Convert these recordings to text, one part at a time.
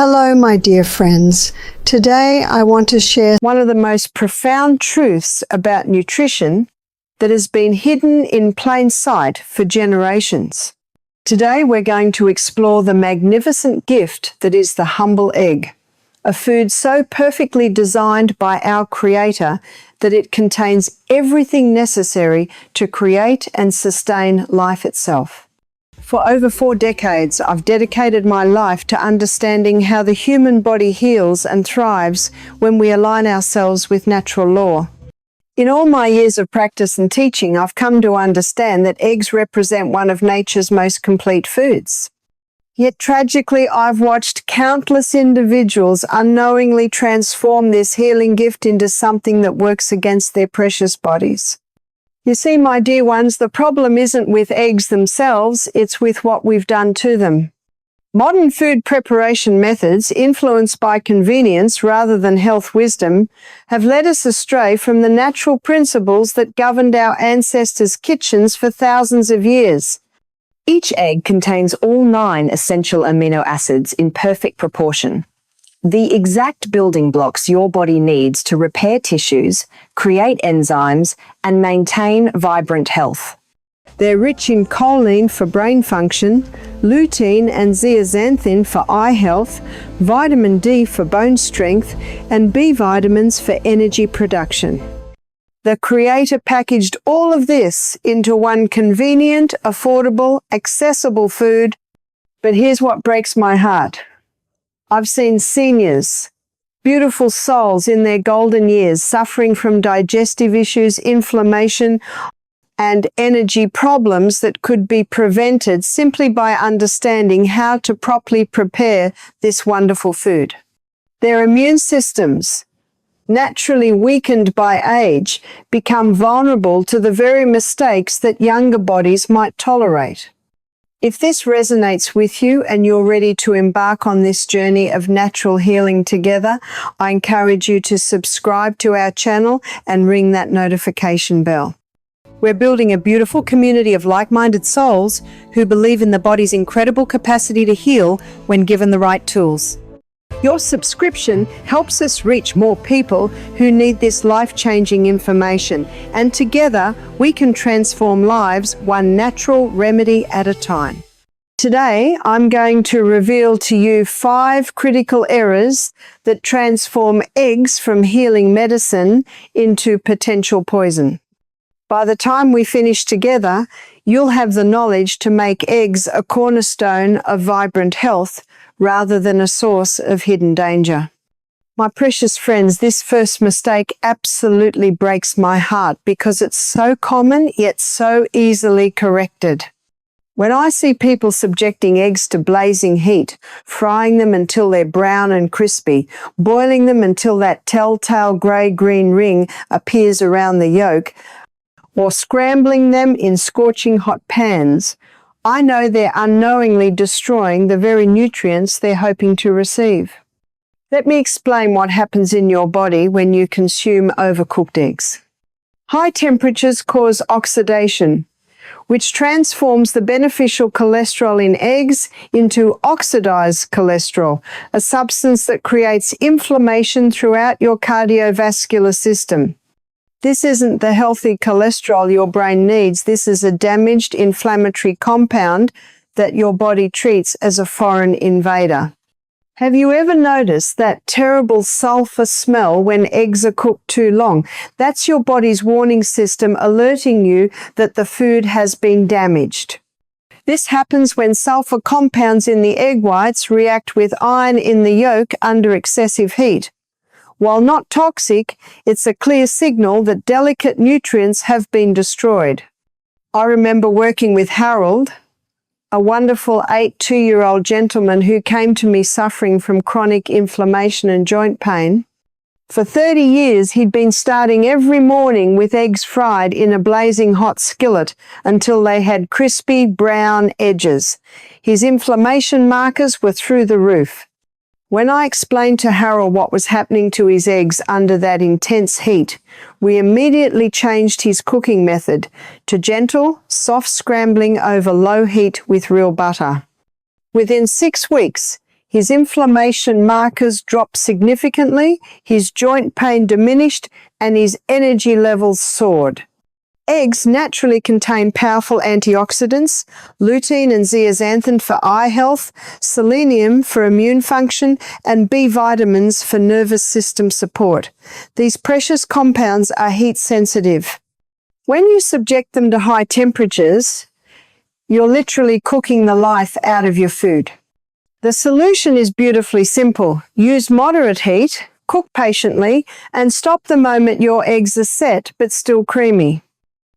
Hello, my dear friends. Today I want to share one of the most profound truths about nutrition that has been hidden in plain sight for generations. Today we're going to explore the magnificent gift that is the humble egg, a food so perfectly designed by our Creator that it contains everything necessary to create and sustain life itself. For over 4 decades, I've dedicated my life to understanding how the human body heals and thrives when we align ourselves with natural law. In all my years of practice and teaching, I've come to understand that eggs represent one of nature's most complete foods. Yet tragically, I've watched countless individuals unknowingly transform this healing gift into something that works against their precious bodies. You see, my dear ones, the problem isn't with eggs themselves, it's with what we've done to them. Modern food preparation methods, influenced by convenience rather than health wisdom, have led us astray from the natural principles that governed our ancestors' kitchens for thousands of years. Each egg contains all 9 essential amino acids in perfect proportion, the exact building blocks your body needs to repair tissues, create enzymes, and maintain vibrant health. They're rich in choline for brain function, lutein and zeaxanthin for eye health, vitamin D for bone strength, and B vitamins for energy production. The Creator packaged all of this into one convenient, affordable, accessible food. But here's what breaks my heart. I've seen seniors, beautiful souls in their golden years, suffering from digestive issues, inflammation, and energy problems that could be prevented simply by understanding how to properly prepare this wonderful food. Their immune systems, naturally weakened by age, become vulnerable to the very mistakes that younger bodies might tolerate. If this resonates with you and you're ready to embark on this journey of natural healing together, I encourage you to subscribe to our channel and ring that notification bell. We're building a beautiful community of like-minded souls who believe in the body's incredible capacity to heal when given the right tools. Your subscription helps us reach more people who need this life-changing information, and together we can transform lives one natural remedy at a time. Today, I'm going to reveal to you 5 critical errors that transform eggs from healing medicine into potential poison. By the time we finish together, you'll have the knowledge to make eggs a cornerstone of vibrant health rather than a source of hidden danger. My precious friends, this first mistake absolutely breaks my heart because it's so common yet so easily corrected. When I see people subjecting eggs to blazing heat, frying them until they're brown and crispy, boiling them until that telltale grey-green ring appears around the yolk, or scrambling them in scorching hot pans, I know they're unknowingly destroying the very nutrients they're hoping to receive. Let me explain what happens in your body when you consume overcooked eggs. High temperatures cause oxidation, which transforms the beneficial cholesterol in eggs into oxidized cholesterol, a substance that creates inflammation throughout your cardiovascular system. This isn't the healthy cholesterol your brain needs. This is a damaged inflammatory compound that your body treats as a foreign invader. Have you ever noticed that terrible sulfur smell when eggs are cooked too long? That's your body's warning system alerting you that the food has been damaged. This happens when sulfur compounds in the egg whites react with iron in the yolk under excessive heat. While not toxic, it's a clear signal that delicate nutrients have been destroyed. I remember working with Harold, a wonderful 82-year-old gentleman who came to me suffering from chronic inflammation and joint pain. For 30 years, he'd been starting every morning with eggs fried in a blazing hot skillet until they had crispy brown edges. His inflammation markers were through the roof. When I explained to Harold what was happening to his eggs under that intense heat, we immediately changed his cooking method to gentle, soft scrambling over low heat with real butter. Within 6 weeks, His inflammation markers dropped significantly, his joint pain diminished, and his energy levels soared. Eggs naturally contain powerful antioxidants, lutein and zeaxanthin for eye health, selenium for immune function, and B vitamins for nervous system support. These precious compounds are heat sensitive. When you subject them to high temperatures, you're literally cooking the life out of your food. The solution is beautifully simple. Use moderate heat, cook patiently, and stop the moment your eggs are set but still creamy.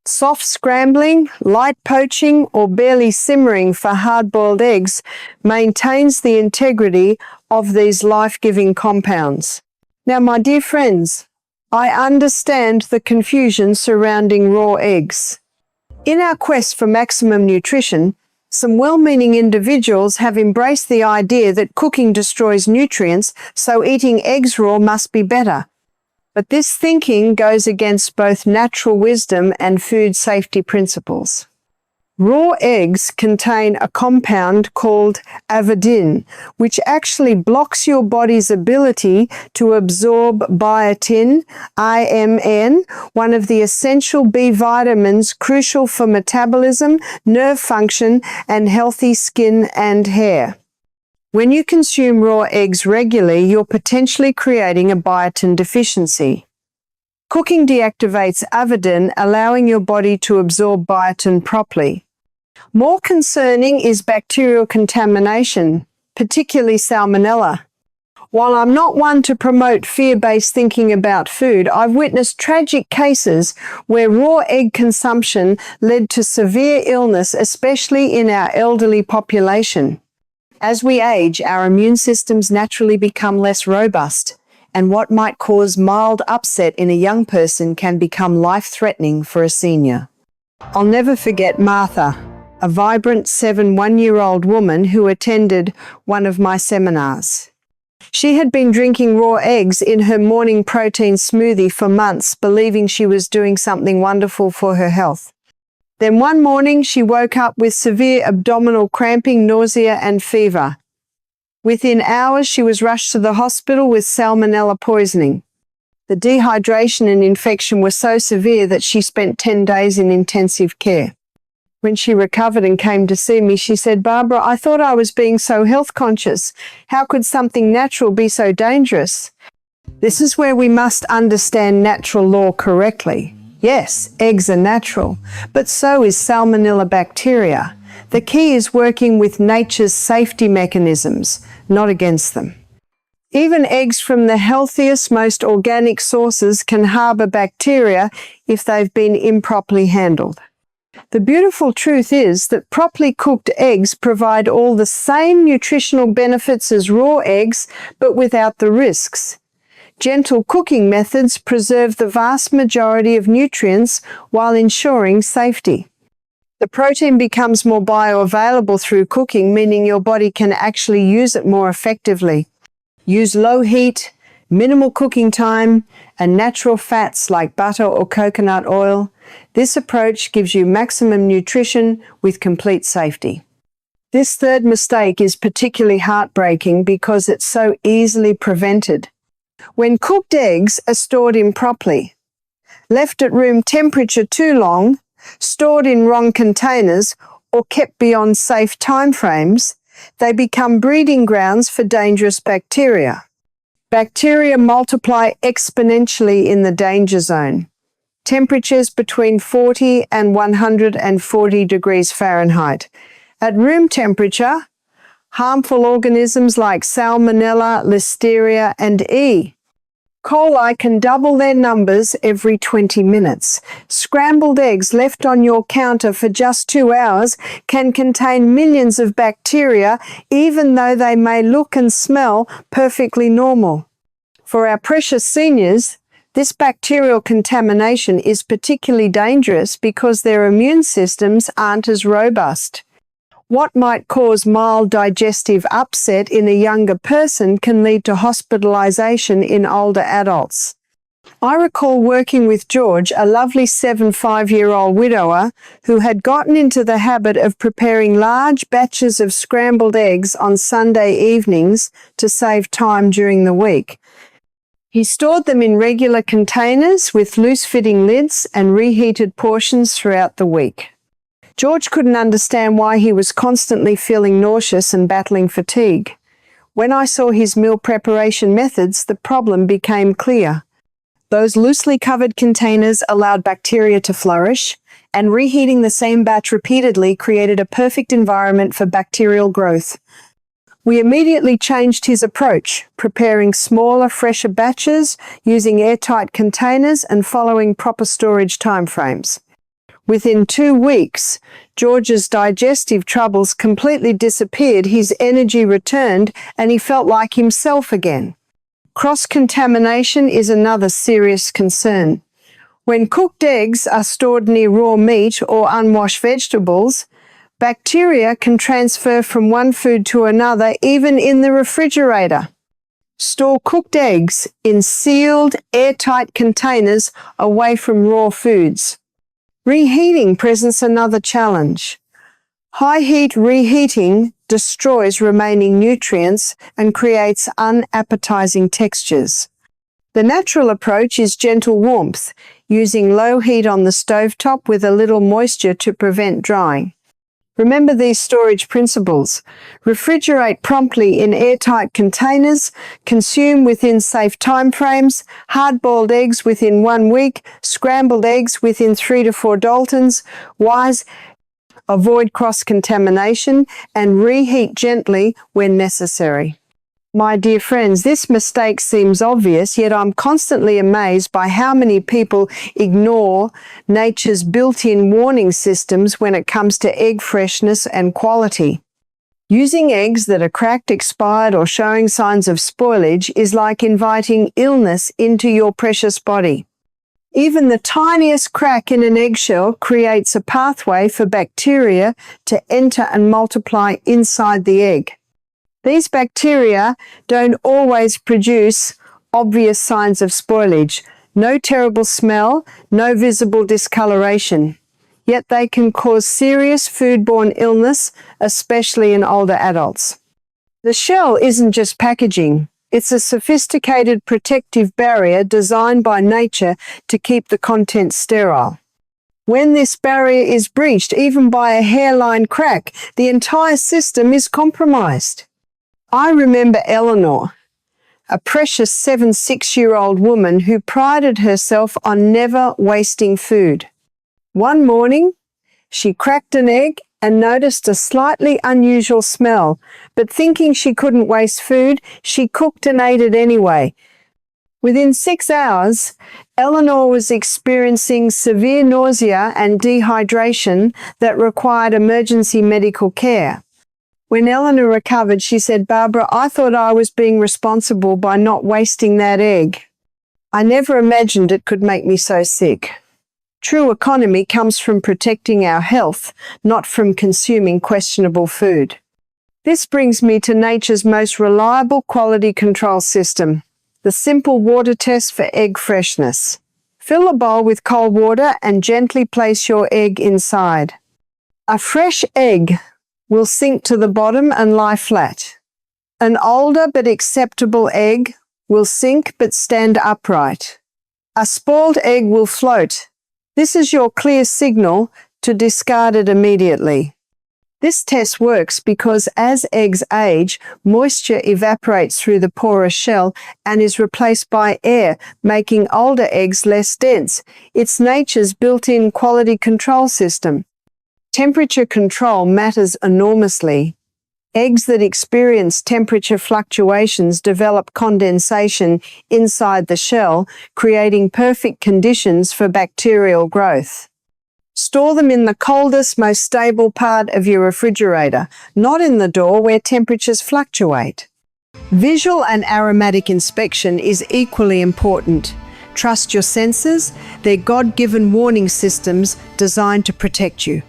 Soft scrambling, light poaching, or barely simmering for hard-boiled eggs maintains the integrity of these life-giving compounds. Now, my dear friends, I understand the confusion surrounding raw eggs. In our quest for maximum nutrition, some well-meaning individuals have embraced the idea that cooking destroys nutrients, so eating eggs raw must be better. But this thinking goes against both natural wisdom and food safety principles. Raw eggs contain a compound called avidin, which actually blocks your body's ability to absorb biotin, IMN, one of the essential B vitamins crucial for metabolism, nerve function, and healthy skin and hair. When you consume raw eggs regularly, you're potentially creating a biotin deficiency. Cooking deactivates avidin, allowing your body to absorb biotin properly. More concerning is bacterial contamination, particularly salmonella. While I'm not one to promote fear-based thinking about food, I've witnessed tragic cases where raw egg consumption led to severe illness, especially in our elderly population. As we age, our immune systems naturally become less robust, and what might cause mild upset in a young person can become life-threatening for a senior. I'll never forget Martha, a vibrant 1-year-old woman who attended one of my seminars. She had been drinking raw eggs in her morning protein smoothie for months, believing she was doing something wonderful for her health. Then one morning, she woke up with severe abdominal cramping, nausea, and fever. Within hours, she was rushed to the hospital with salmonella poisoning. The dehydration and infection were so severe that she spent 10 days in intensive care. When she recovered and came to see me, she said, "Barbara, I thought I was being so health conscious. How could something natural be so dangerous?" This is where we must understand natural law correctly. Yes, eggs are natural, but so is salmonella bacteria. The key is working with nature's safety mechanisms, not against them. Even eggs from the healthiest, most organic sources can harbor bacteria if they've been improperly handled. The beautiful truth is that properly cooked eggs provide all the same nutritional benefits as raw eggs, but without the risks. Gentle cooking methods preserve the vast majority of nutrients while ensuring safety. The protein becomes more bioavailable through cooking, meaning your body can actually use it more effectively. Use low heat, minimal cooking time, and natural fats like butter or coconut oil. This approach gives you maximum nutrition with complete safety. This third mistake is particularly heartbreaking because it's so easily prevented. When cooked eggs are stored improperly, left at room temperature too long, stored in wrong containers, or kept beyond safe timeframes, they become breeding grounds for dangerous bacteria. Bacteria multiply exponentially in the danger zone. Temperatures between 40 and 140 degrees Fahrenheit. At room temperature, harmful organisms like Salmonella, Listeria, and E. coli can double their numbers every 20 minutes. Scrambled eggs left on your counter for just 2 hours can contain millions of bacteria, even though they may look and smell perfectly normal. For our precious seniors, this bacterial contamination is particularly dangerous because their immune systems aren't as robust. What might cause mild digestive upset in a younger person can lead to hospitalization in older adults. I recall working with George, a lovely 75-year-old widower who had gotten into the habit of preparing large batches of scrambled eggs on Sunday evenings to save time during the week. He stored them in regular containers with loose-fitting lids and reheated portions throughout the week. George couldn't understand why he was constantly feeling nauseous and battling fatigue. When I saw his meal preparation methods, the problem became clear. Those loosely covered containers allowed bacteria to flourish, and reheating the same batch repeatedly created a perfect environment for bacterial growth. We immediately changed his approach, preparing smaller, fresher batches, using airtight containers, and following proper storage timeframes. Within 2 weeks, George's digestive troubles completely disappeared, his energy returned, and he felt like himself again. Cross-contamination is another serious concern. When cooked eggs are stored near raw meat or unwashed vegetables, bacteria can transfer from one food to another, even in the refrigerator. Store cooked eggs in sealed, airtight containers away from raw foods. Reheating presents another challenge. High heat reheating destroys remaining nutrients and creates unappetizing textures. The natural approach is gentle warmth, using low heat on the stovetop with a little moisture to prevent drying. Remember these storage principles. Refrigerate promptly in airtight containers, consume within safe timeframes, hard-boiled eggs within 1 week, scrambled eggs within 3 to 4 Daltons, avoid cross-contamination, and reheat gently when necessary. My dear friends, this mistake seems obvious, yet I'm constantly amazed by how many people ignore nature's built-in warning systems when it comes to egg freshness and quality. Using eggs that are cracked, expired, or showing signs of spoilage is like inviting illness into your precious body. Even the tiniest crack in an eggshell creates a pathway for bacteria to enter and multiply inside the egg. These bacteria don't always produce obvious signs of spoilage, no terrible smell, no visible discoloration. Yet they can cause serious foodborne illness, especially in older adults. The shell isn't just packaging. It's a sophisticated protective barrier designed by nature to keep the contents sterile. When this barrier is breached, even by a hairline crack, the entire system is compromised. I remember Eleanor, a precious 6-year-old woman who prided herself on never wasting food. One morning, she cracked an egg and noticed a slightly unusual smell, but thinking she couldn't waste food, she cooked and ate it anyway. Within 6 hours, Eleanor was experiencing severe nausea and dehydration that required emergency medical care. When Eleanor recovered, she said, "Barbara, I thought I was being responsible by not wasting that egg. I never imagined it could make me so sick." True economy comes from protecting our health, not from consuming questionable food. This brings me to nature's most reliable quality control system, the simple water test for egg freshness. Fill a bowl with cold water and gently place your egg inside. A fresh egg will sink to the bottom and lie flat. An older but acceptable egg will sink but stand upright. A spoiled egg will float. This is your clear signal to discard it immediately. This test works because as eggs age, moisture evaporates through the porous shell and is replaced by air, making older eggs less dense. It's nature's built-in quality control system. Temperature control matters enormously. Eggs that experience temperature fluctuations develop condensation inside the shell, creating perfect conditions for bacterial growth. Store them in the coldest, most stable part of your refrigerator, not in the door where temperatures fluctuate. Visual and aromatic inspection is equally important. Trust your senses, they're God-given warning systems designed to protect you.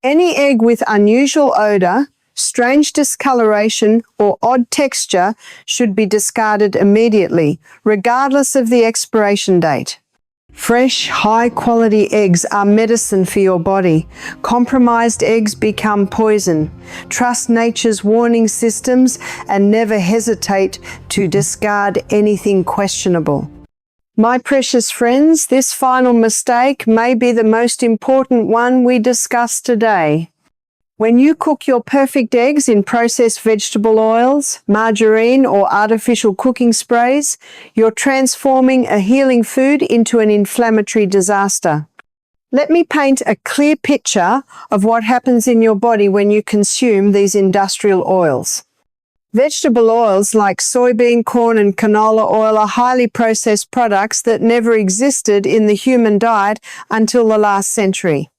Any egg with unusual odor, Strange discoloration or odd texture should be discarded immediately, regardless of the expiration date. Fresh, high-quality eggs are medicine for your body. Compromised eggs become poison. Trust nature's warning systems and never hesitate to discard anything questionable. My precious friends, this final mistake may be the most important one we discuss today. When you cook your perfect eggs in processed vegetable oils, margarine, or artificial cooking sprays, you're transforming a healing food into an inflammatory disaster. Let me paint a clear picture of what happens in your body when you consume these industrial oils. Vegetable oils like soybean, corn, and canola oil are highly processed products that never existed in the human diet until the last century.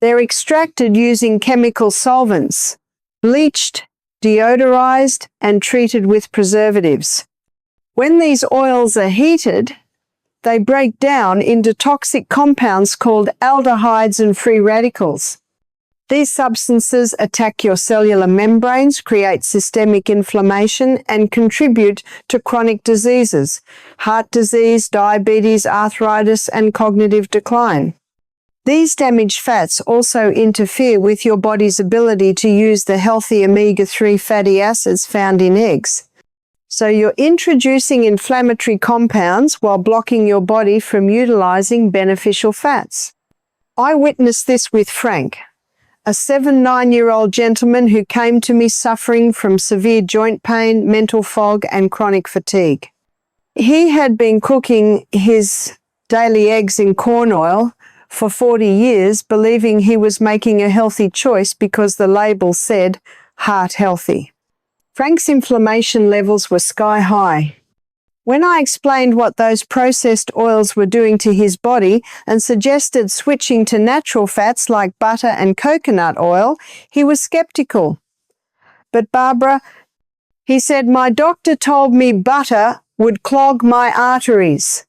They're extracted using chemical solvents, bleached, deodorized, and treated with preservatives. When these oils are heated, they break down into toxic compounds called aldehydes and free radicals. These substances attack your cellular membranes, create systemic inflammation, and contribute to chronic diseases, heart disease, diabetes, arthritis, and cognitive decline. These damaged fats also interfere with your body's ability to use the healthy omega-3 fatty acids found in eggs. So you're introducing inflammatory compounds while blocking your body from utilizing beneficial fats. I witnessed this with Frank, a 9-year-old gentleman who came to me suffering from severe joint pain, mental fog, and chronic fatigue. He had been cooking his daily eggs in corn oil for 40 years, believing he was making a healthy choice because the label said heart healthy. Frank's inflammation levels were sky high. When I explained what those processed oils were doing to his body and suggested switching to natural fats like butter and coconut oil, he was skeptical. But Barbara, he said, my doctor told me butter would clog my arteries.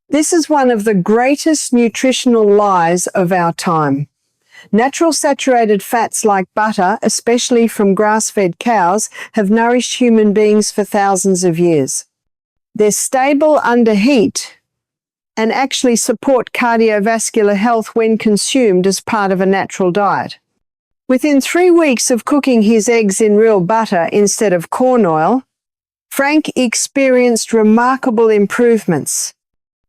This is one of the greatest nutritional lies of our time. Natural saturated fats like butter, especially from grass-fed cows, have nourished human beings for thousands of years. They're stable under heat and actually support cardiovascular health when consumed as part of a natural diet. Within 3 weeks of cooking his eggs in real butter instead of corn oil, Frank experienced remarkable improvements.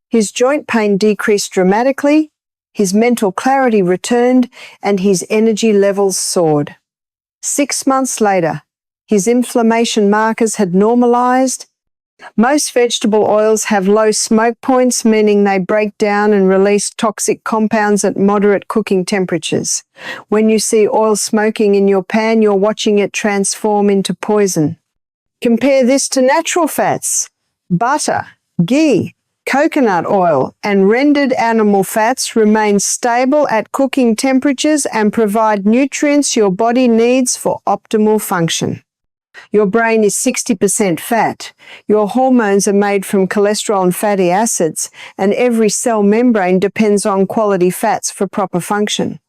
His joint pain decreased dramatically, his mental clarity returned, and his energy levels soared. 6 months later, his inflammation markers had normalized. Most vegetable oils have low smoke points, meaning they break down and release toxic compounds at moderate cooking temperatures. When you see oil smoking in your pan, you're watching it transform into poison. Compare this to natural fats. Butter, ghee, coconut oil, and rendered animal fats remain stable at cooking temperatures and provide nutrients your body needs for optimal function. Your brain is 60% fat. Your hormones are made from cholesterol and fatty acids, and every cell membrane depends on quality fats for proper function.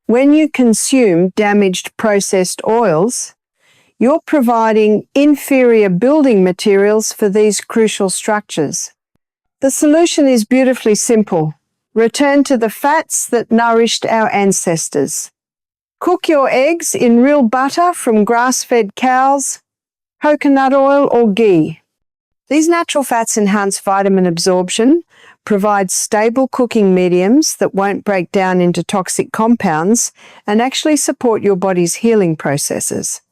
When you consume damaged processed oils, you're providing inferior building materials for these crucial structures. The solution is beautifully simple. Return to the fats that nourished our ancestors. Cook your eggs in real butter from grass-fed cows, coconut oil, or ghee. These natural fats enhance vitamin absorption, provide stable cooking mediums that won't break down into toxic compounds, and actually support your body's healing processes.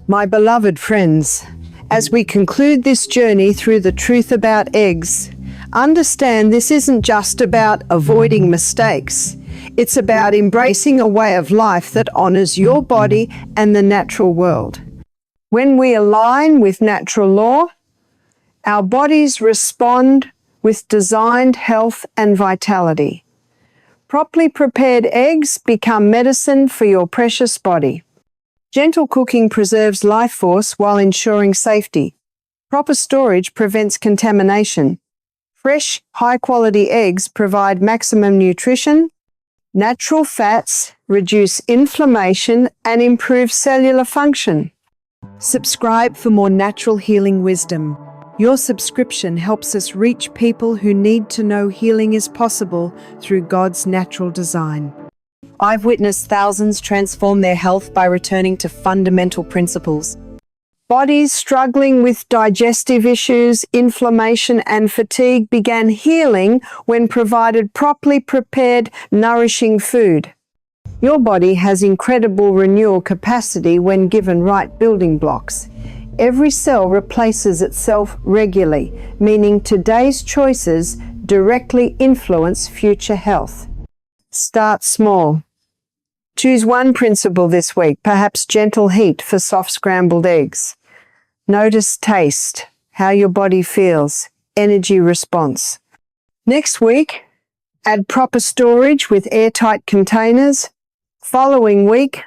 My beloved friends, as we conclude this journey through the truth about eggs, understand this isn't just about avoiding mistakes. It's about embracing a way of life that honors your body and the natural world. When we align with natural law, our bodies respond with designed health and vitality. Properly prepared eggs become medicine for your precious body. Gentle cooking preserves life force while ensuring safety. Proper storage prevents contamination. Fresh, high-quality eggs provide maximum nutrition, Natural fats reduce inflammation and improve cellular function. Subscribe for more natural healing wisdom. Your subscription helps us reach people who need to know healing is possible through God's natural design. I've witnessed thousands transform their health by returning to fundamental principles. Bodies struggling with digestive issues, inflammation, and fatigue began healing when provided properly prepared, nourishing food. Your body has incredible renewal capacity when given right building blocks. Every cell replaces itself regularly, meaning today's choices directly influence future health. Start small. Choose one principle this week, perhaps gentle heat for soft scrambled eggs. Notice taste, how your body feels, energy response. Next week, add proper storage with airtight containers. Following week,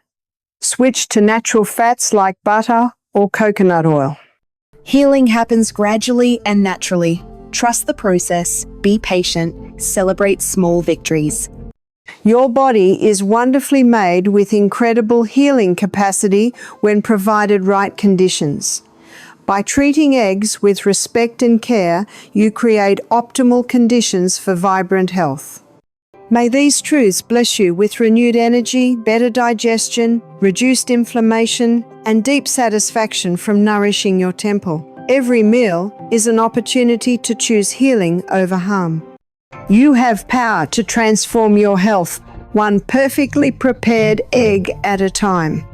switch to natural fats like butter or coconut oil. Healing happens gradually and naturally. Trust the process, be patient, celebrate small victories. Your body is wonderfully made with incredible healing capacity when provided right conditions. By treating eggs with respect and care, you create optimal conditions for vibrant health. May these truths bless you with renewed energy, better digestion, reduced inflammation, and deep satisfaction from nourishing your temple. Every meal is an opportunity to choose healing over harm. You have power to transform your health, one perfectly prepared egg at a time.